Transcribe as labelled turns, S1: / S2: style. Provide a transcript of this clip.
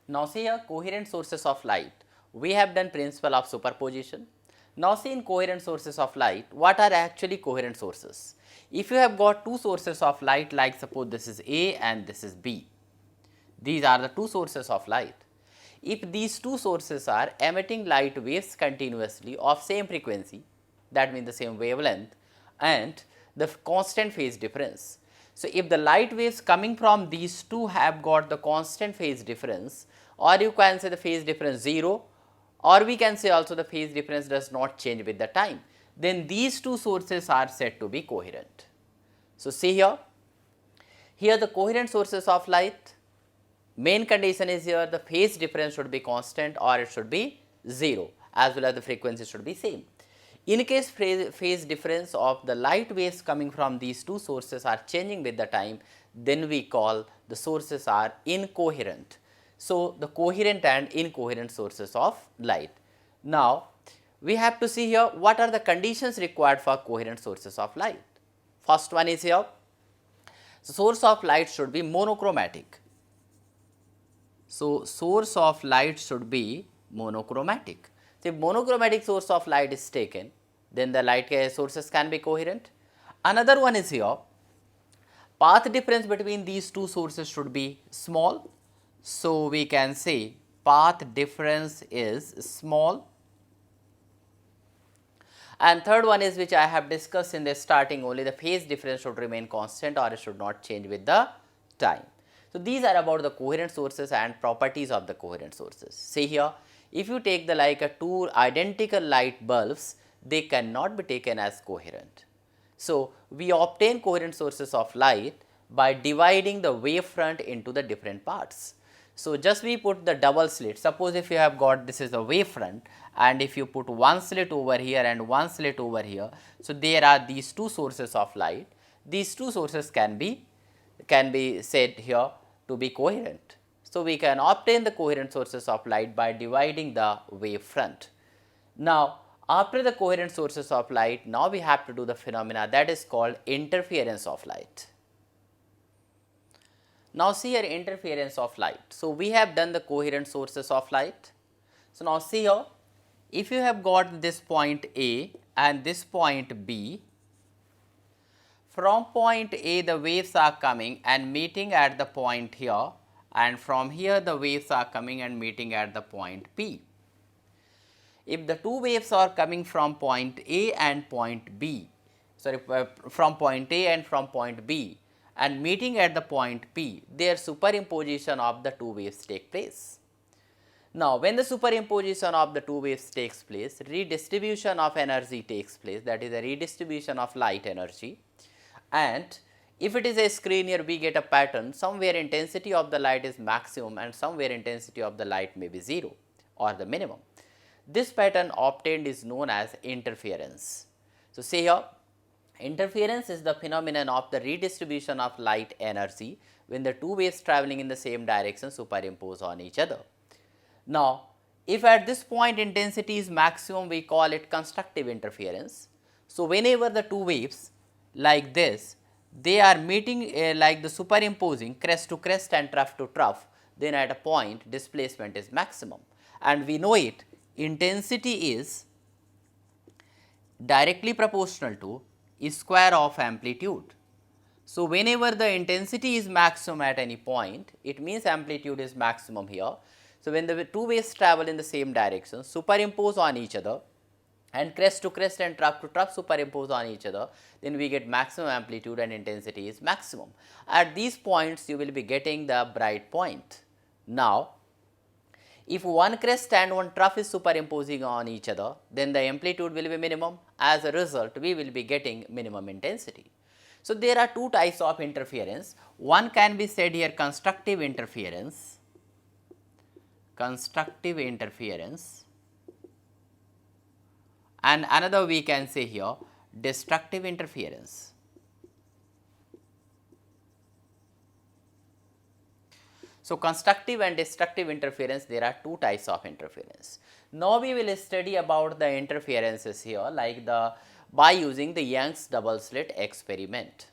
S1: Now see here coherent sources of light. We have done principle of superposition. Now see in coherent sources of light, what are actually coherent sources? If you have got two sources of light, like suppose this is A and this is B, these are the two sources of light. If these two sources are emitting light waves continuously of same frequency, that means the same wavelength and the constant phase difference. So, if the light waves coming from these two have got the constant phase difference, or you can say the phase difference 0, or we can say also the phase difference does not change with the time, then these two sources are said to be coherent. So, see here the coherent sources of light, main condition is here the phase difference should be constant or it should be 0, as well as the frequency should be same. In case phase difference of the light waves coming from these two sources are changing with the time, then we call the sources are incoherent. So, the coherent and incoherent sources of light. Now, we have to see here what are the conditions required for coherent sources of light. First one is here, the source of light should be monochromatic. So, source of light should be monochromatic. So, if monochromatic source of light is taken, then the light sources can be coherent. Another one is here, path difference between these two sources should be small. So, we can say path difference is small. And third one is, which I have discussed in the starting only, the phase difference should remain constant or it should not change with the time. So, these are about the coherent sources and properties of the coherent sources. See here, if you take the like a two identical light bulbs, they cannot be taken as coherent. So, we obtain coherent sources of light by dividing the wavefront into the different parts. So, just we put the double slit. Suppose if you have got this is the wavefront, and if you put one slit over here and one slit over here, so there are these two sources of light. These two sources can be said here to be coherent. So, we can obtain the coherent sources of light by dividing the wavefront. Now, after the coherent sources of light, now we have to do the phenomena that is called interference of light. Now, see here interference of light. So, we have done the coherent sources of light. So, now see here, if you have got this point A and this point B, from point A the waves are coming and meeting at the point here, and from here the waves are coming and meeting at the point P. If the two waves are coming from point A and point B, from point A and from point B and meeting at the point P, their superimposition of the two waves take place. Now, when the superimposition of the two waves takes place, redistribution of energy takes place, that is a redistribution of light energy, and if it is a screen here, we get a pattern, somewhere intensity of the light is maximum and somewhere intensity of the light may be 0 or the minimum. This pattern obtained is known as interference. So, say here interference is the phenomenon of the redistribution of light energy when the two waves travelling in the same direction superimpose on each other. Now, if at this point intensity is maximum, we call it constructive interference. So, whenever the two waves like this, they are meeting like the superimposing crest to crest and trough to trough, then at a point displacement is maximum, and we know it, intensity is directly proportional to square of amplitude. So, whenever the intensity is maximum at any point, it means amplitude is maximum here. So, when the two waves travel in the same direction, superimpose on each other, and crest to crest and trough to trough superimpose on each other, then we get maximum amplitude and intensity is maximum. At these points, you will be getting the bright point. Now, if one crest and one trough is superimposing on each other, then the amplitude will be minimum. As a result, we will be getting minimum intensity. So, there are two types of interference. One can be said here constructive interference, and another we can say here destructive interference. So, constructive and destructive interference, there are two types of interference. Now, we will study about the interferences here like by using the Young's double slit experiment.